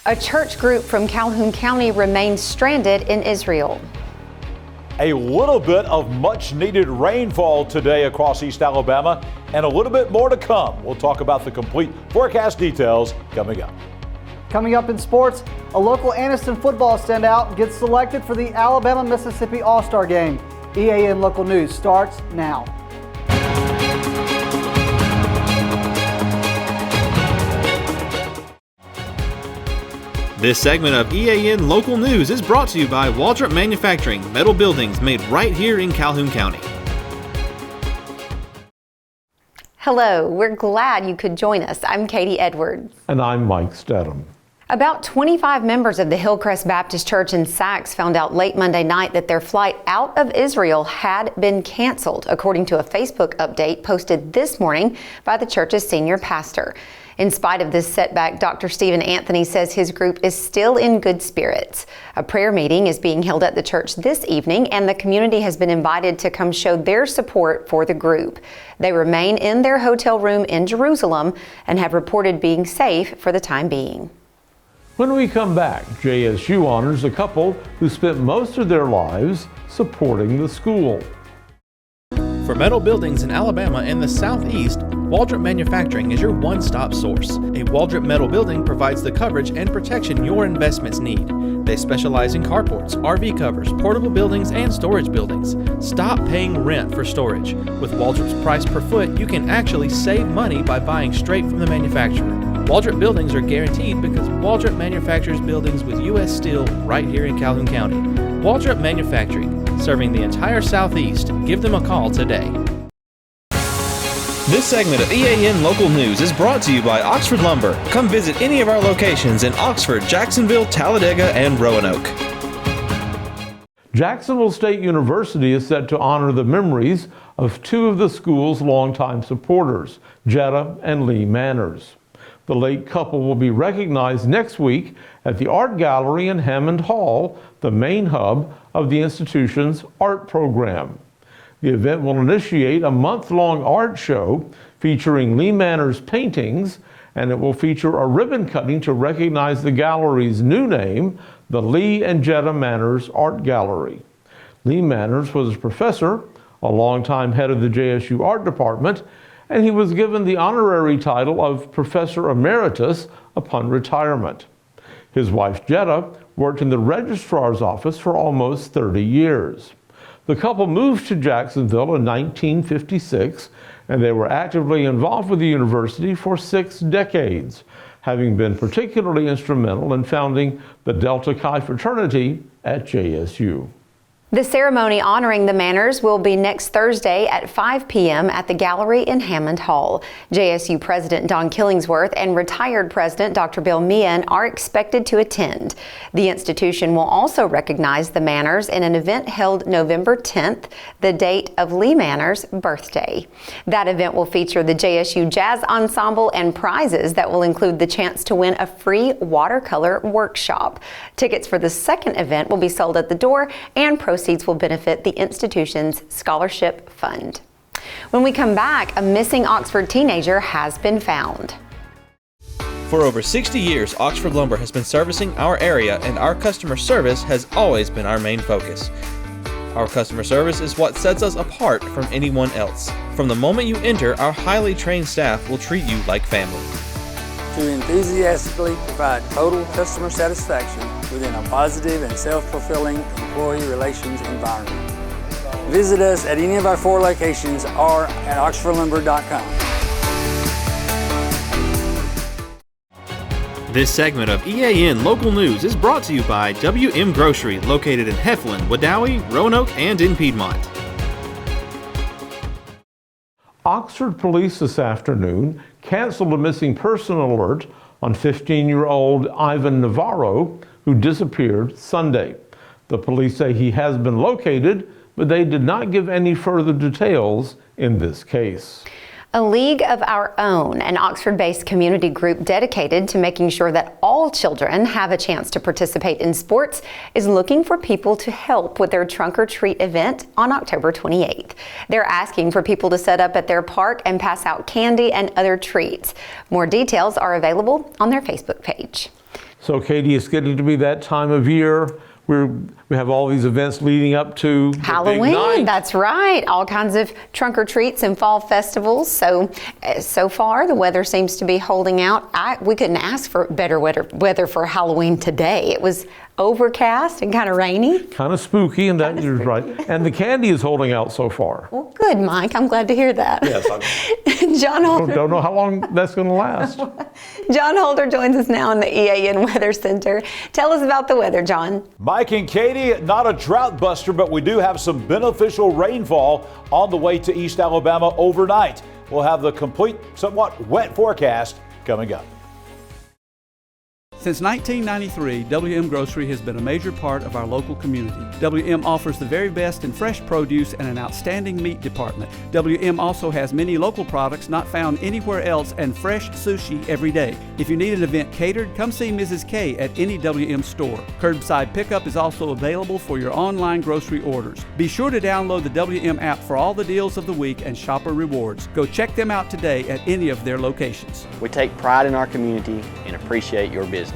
A church group from Calhoun County remains stranded in Israel. A little bit of much needed rainfall today across East Alabama and a little bit more to come. We'll talk about the complete forecast details coming up. Coming up in sports, a local Anniston football standout gets selected for the Alabama-Mississippi All-Star Game. EAN Local News starts now. This segment of EAN Local News is brought to you by Waldrop Manufacturing, metal buildings made right here in Calhoun County. Hello, we're glad you could join us. I'm Katie Edwards. And I'm Mike Stedham. About 25 members of the Hillcrest Baptist Church in Sax found out late Monday night that their flight out of Israel had been canceled, according to a Facebook update posted this morning by the church's senior pastor. In spite of this setback, Dr. Stephen Anthony says his group is still in good spirits. A prayer meeting is being held at the church this evening, and the community has been invited to come show their support for the group. They remain in their hotel room in Jerusalem and have reported being safe for the time being. When we come back, JSU honors a couple who spent most of their lives supporting the school. For metal buildings in Alabama and the Southeast, Waldrop Manufacturing is your one-stop source. A Waldrop metal building provides the coverage and protection your investments need. They specialize in carports, RV covers, portable buildings, and storage buildings. Stop paying rent for storage. With Waldrop's price per foot, you can actually save money by buying straight from the manufacturer. Waldrop buildings are guaranteed because Waldrop manufactures buildings with U.S. steel right here in Calhoun County. Waldrop Manufacturing, serving the entire Southeast. Give them a call today. This segment of EAN Local News is brought to you by Oxford Lumber. Come visit any of our locations in Oxford, Jacksonville, Talladega, and Roanoke. Jacksonville State University is set to honor the memories of two of the school's longtime supporters, Jetta and Lee Manners. The late couple will be recognized next week at the Art Gallery in Hammond Hall, the main hub of the institution's art program. The event will initiate a month-long art show featuring Lee Manners' paintings, and it will feature a ribbon cutting to recognize the gallery's new name, the Lee and Jetta Manners Art Gallery. Lee Manners was a professor, a longtime head of the JSU Art Department, and he was given the honorary title of Professor Emeritus upon retirement. His wife Jetta worked in the registrar's office for almost 30 years. The couple moved to Jacksonville in 1956, and they were actively involved with the university for 6 decades, having been particularly instrumental in founding the Delta Chi fraternity at JSU. The ceremony honoring the Manners will be next Thursday at 5 p.m. at the gallery in Hammond Hall. JSU President Don Killingsworth and retired President Dr. Bill Meehan are expected to attend. The institution will also recognize the Manners in an event held November 10th, the date of Lee Manners' birthday. That event will feature the JSU Jazz Ensemble and prizes that will include the chance to win a free watercolor workshop. Tickets for the second event will be sold at the door, and proceeds will benefit the institution's scholarship fund. When we come back, a missing Oxford teenager has been found. For over 60 years, Oxford Lumber has been servicing our area, and our customer service has always been our main focus. Our customer service is what sets us apart from anyone else. From the moment you enter, our highly trained staff will treat you like family. To enthusiastically provide total customer satisfaction within a positive and self-fulfilling employee relations environment. Visit us at any of our 4 locations or at oxfordlumber.com. This segment of EAN Local News is brought to you by WM Grocery, located in Heflin, Wadowee, Roanoke, and in Piedmont. Oxford police this afternoon canceled a missing person alert on 15-year-old Ivan Navarro, who disappeared Sunday. The police say he has been located, but they did not give any further details in this case. A League of Our Own, an Oxford-based community group dedicated to making sure that all children have a chance to participate in sports, is looking for people to help with their Trunk or Treat event on October 28th. They're asking for people to set up at their park and pass out candy and other treats. More details are available on their Facebook page. So, Katie, it's getting to be that time of year. We have all these events leading up to Halloween. That's right. All kinds of trunk or treats and fall festivals. So far the weather seems to be holding out. We couldn't ask for better weather for Halloween today. It was overcast and kind of rainy. Kind of spooky, and that you're right. And the candy is holding out so far. Well, good, Mike. I'm glad to hear that. Yes. John Holder. Don't know how long that's going to last. John Holder joins us now in the EAN Weather Center. Tell us about the weather, John. Mike and Katie, not a drought buster, but we do have some beneficial rainfall on the way to East Alabama overnight. We'll have the complete, somewhat wet forecast coming up. Since 1993, WM Grocery has been a major part of our local community. WM offers the very best in fresh produce and an outstanding meat department. WM also has many local products not found anywhere else and fresh sushi every day. If you need an event catered, come see Mrs. K at any WM store. Curbside pickup is also available for your online grocery orders. Be sure to download the WM app for all the deals of the week and shopper rewards. Go check them out today at any of their locations. We take pride in our community and appreciate your business.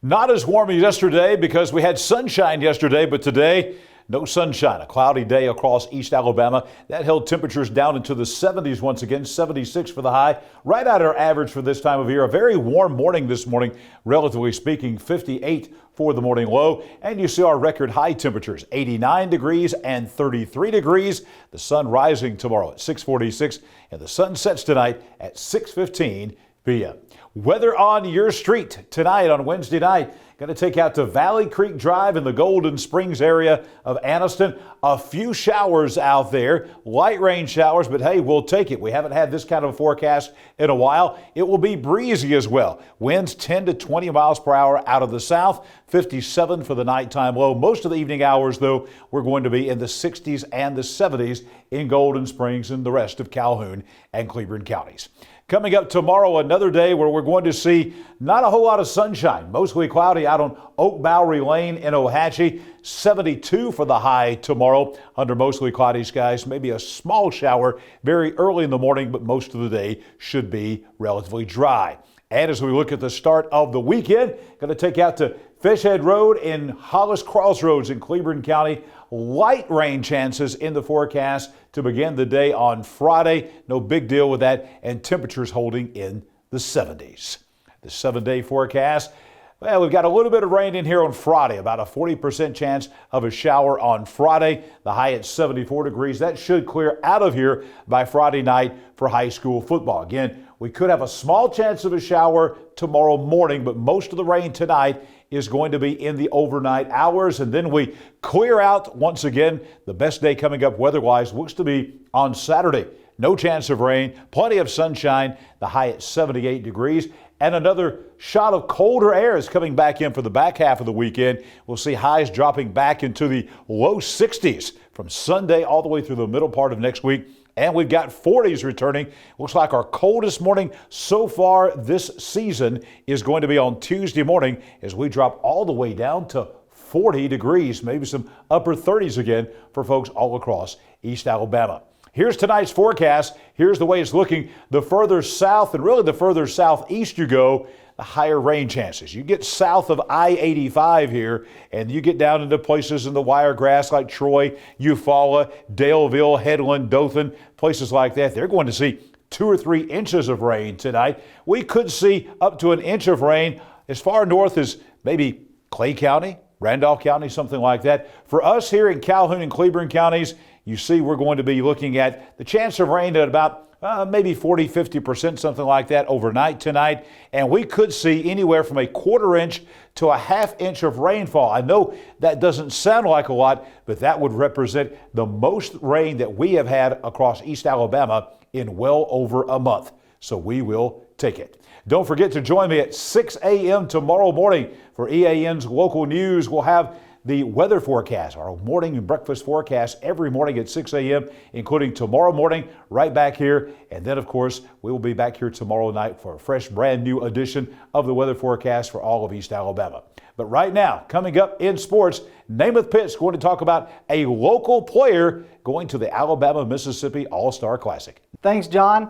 Not as warm as yesterday because we had sunshine yesterday, but today, no sunshine. A cloudy day across East Alabama. That held temperatures down into the 70s once again, 76 for the high. Right at our average for this time of year. A very warm morning this morning, relatively speaking, 58 for the morning low. And you see our record high temperatures, 89 degrees and 33 degrees. The sun rising tomorrow at 6:46 and the sun sets tonight at 6:15 p.m. Weather on your street tonight on Wednesday night. Going to take out to Valley Creek Drive in the Golden Springs area of Anniston. A few showers out there, light rain showers, but hey, we'll take it. We haven't had this kind of a forecast in a while. It will be breezy as well. Winds 10 to 20 miles per hour out of the south, 57 for the nighttime low. Most of the evening hours, though, we're going to be in the 60s and the 70s in Golden Springs and the rest of Calhoun and Cleveland counties. Coming up tomorrow, another day where we're going to see not a whole lot of sunshine, mostly cloudy out on Oak Bowery Lane in Ohatchee. 72 for the high tomorrow under mostly cloudy skies. Maybe a small shower very early in the morning, but most of the day should be relatively dry. And as we look at the start of the weekend, going to take out to Fishhead Road in Hollis Crossroads in Cleveland County. Light rain chances in the forecast to begin the day on Friday. No big deal with that, and temperatures holding in the 70s. The 7-day forecast, well, we've got a little bit of rain in here on Friday, about a 40% chance of a shower on Friday. The high at 74 degrees. That should clear out of here by Friday night for high school football. Again, we could have a small chance of a shower tomorrow morning, but most of the rain tonight is going to be in the overnight hours, and then we clear out once again. The best day coming up weather-wise looks to be on Saturday. No chance of rain, plenty of sunshine, the high at 78 degrees, and another shot of colder air is coming back in for the back half of the weekend. We'll see highs dropping back into the low 60s from Sunday all the way through the middle part of next week. And we've got 40s returning. Looks like our coldest morning so far this season is going to be on Tuesday morning as we drop all the way down to 40 degrees, maybe some upper 30s again for folks all across East Alabama. Here's tonight's forecast. Here's the way it's looking. The further south and really the further southeast you go, the higher rain chances. You get south of I-85 here, and you get down into places in the Wiregrass like Troy, Eufaula, Daleville, Headland, Dothan, places like that. They're going to see 2 or 3 inches of rain tonight. We could see up to an inch of rain as far north as maybe Clay County, Randolph County, something like that. For us here in Calhoun and Cleveland counties, you see we're going to be looking at the chance of rain at about maybe 40, 50%, something like that overnight tonight. And we could see anywhere from a 1/4 inch to a 1/2 inch of rainfall. I know that doesn't sound like a lot, but that would represent the most rain that we have had across East Alabama in well over a month. So we will take it. Don't forget to join me at 6 a.m. tomorrow morning for EAN's local news. We'll have the weather forecast, our morning and breakfast forecast every morning at 6 a.m., including tomorrow morning right back here. And then, of course, we will be back here tomorrow night for a fresh, brand new edition of the weather forecast for all of East Alabama. But right now, coming up in sports, Namath Pitt's going to talk about a local player going to the Alabama-Mississippi All-Star Classic. Thanks, John.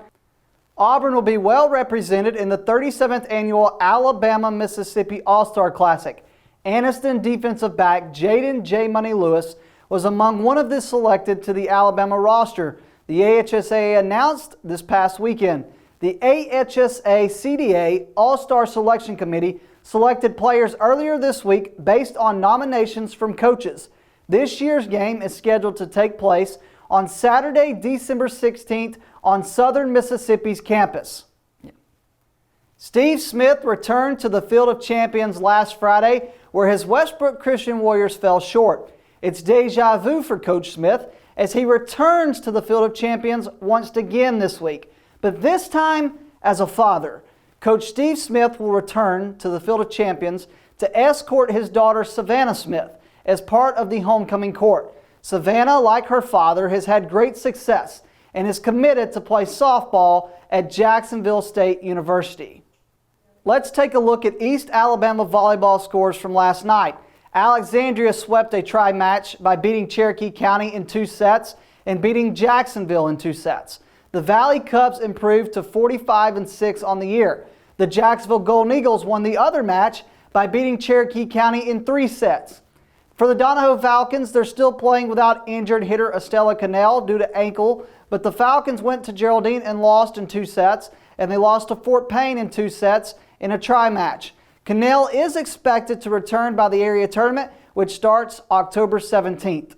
Auburn will be well represented in the 37th annual Alabama-Mississippi All-Star Classic. Anniston defensive back Jaden J. Money Lewis was among one of the selected to the Alabama roster. The AHSA announced this past weekend. The AHSA CDA All-Star Selection Committee selected players earlier this week based on nominations from coaches. This year's game is scheduled to take place on Saturday, December 16th on Southern Mississippi's campus. Steve Smith returned to the Field of Champions last Friday, where his Westbrook Christian Warriors fell short. It's deja vu for Coach Smith as he returns to the Field of Champions once again this week, but this time as a father. Coach Steve Smith will return to the Field of Champions to escort his daughter Savannah Smith as part of the homecoming court. Savannah, like her father, has had great success and is committed to play softball at Jacksonville State University. Let's take a look at East Alabama volleyball scores from last night. Alexandria swept a tri-match by beating Cherokee County in 2 sets and beating Jacksonville in 2 sets. The Valley Cubs improved to 45-6 on the year. The Jacksonville Golden Eagles won the other match by beating Cherokee County in 3 sets. For the Donahoe Falcons, they're still playing without injured hitter Estella Cannell due to ankle, but the Falcons went to Geraldine and lost in 2 sets, and they lost to Fort Payne in 2 sets in a tri-match. Cannell is expected to return by the area tournament, which starts October 17th.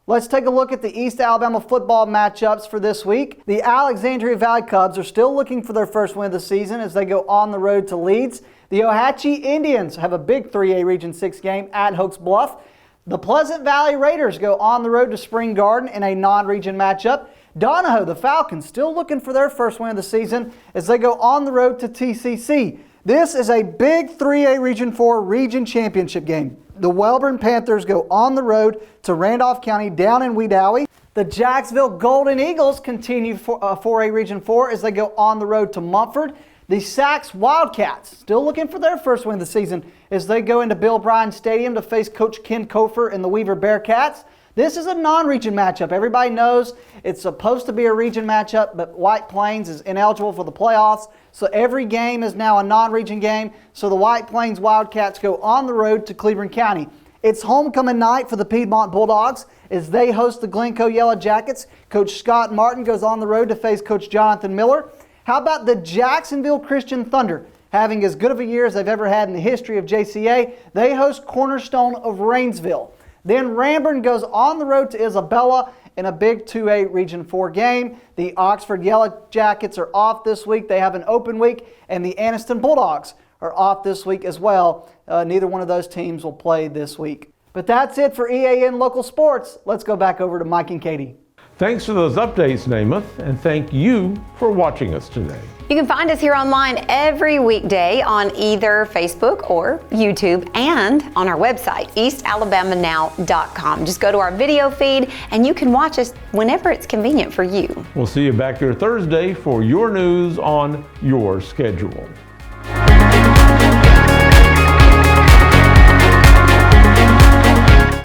Let's take a look at the East Alabama football matchups for this week. The Alexandria Valley Cubs are still looking for their first win of the season as they go on the road to Leeds. The Ohatchee Indians have a big 3A Region 6 game at Hoax Bluff. The Pleasant Valley Raiders go on the road to Spring Garden in a non-region matchup. Donahoe, the Falcons, still looking for their first win of the season as they go on the road to TCC. This is a big 3A Region 4 region championship game. The Welborn Panthers go on the road to Randolph County down in Wedowee. The Jacksonville Golden Eagles continue 4A Region 4 as they go on the road to Mumford. The Sacs Wildcats still looking for their first win of the season as they go into Bill Bryan Stadium to face Coach Ken Kofer and the Weaver Bearcats. This is a non-region matchup. Everybody knows it's supposed to be a region matchup, but White Plains is ineligible for the playoffs, so every game is now a non-region game. So the White Plains Wildcats go on the road to Cleveland County. It's homecoming night for the Piedmont Bulldogs as they host the Glencoe Yellow Jackets. Coach Scott Martin goes on the road to face Coach Jonathan Miller. How about the Jacksonville Christian Thunder? Having as good of a year as they've ever had in the history of JCA, they host Cornerstone of Rainsville. Then Ramburn goes on the road to Isabella in a big 2A Region 4 game. The Oxford Yellow Jackets are off this week. They have an open week, and the Anniston Bulldogs are off this week as well. Neither one of those teams will play this week. But that's it for EAN Local Sports. Let's go back over to Mike and Katie. Thanks for those updates, Namath, and thank you for watching us today. You can find us here online every weekday on either Facebook or YouTube and on our website, eastalabamanow.com. Just go to our video feed and you can watch us whenever it's convenient for you. We'll see you back here Thursday for your news on your schedule.